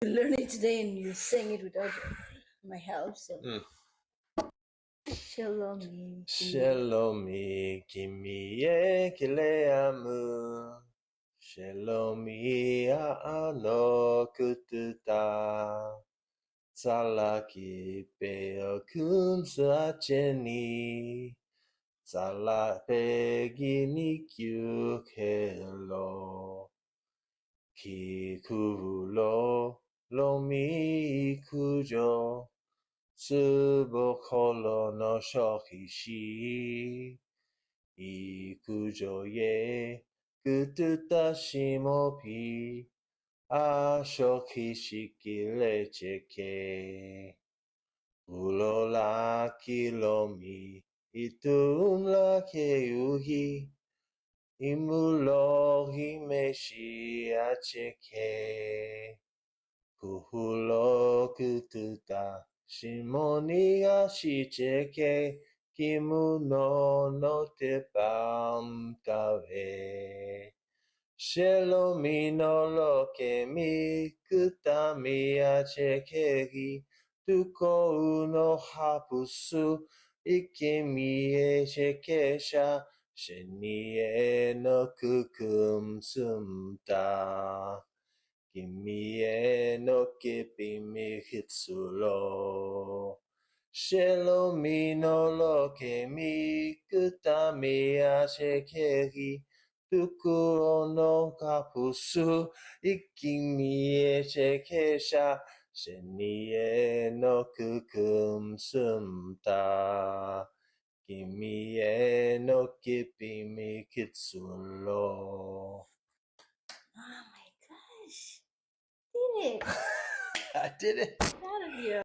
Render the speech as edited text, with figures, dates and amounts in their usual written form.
learn it today and you sing it without my help. So, Shalomi. Shalomi kimi e kileamu. Shalomi ano kututa. Salaki peo kunsaacheni. Salapegi ni kyukelo. Kikulo lomi kujo. Tsubokolo no shokishi. Ikujo ye kututa shimopi. Ashokishi kilecheke. Ulola kilomi. Itumla keuhi. Imulo himeshi acheke. Kuhulo kututa. Shimoni ashicheke. Kimuno no te pamtave. Shelomi no loke mi kutami achekegi. Tuko uno hapusu. Ikimi e shekesha. Shenie no kukum sumta. Kimi e no kipi mi hitsulo. Shelomi no loke mi kutami ashekegi. Tuku no kapusu. Ikimi e shekesha. Shenie no kukum sumta. Kimi e no kipi mi kitsulo. Oh my gosh. Did it. I did it. Proud of you.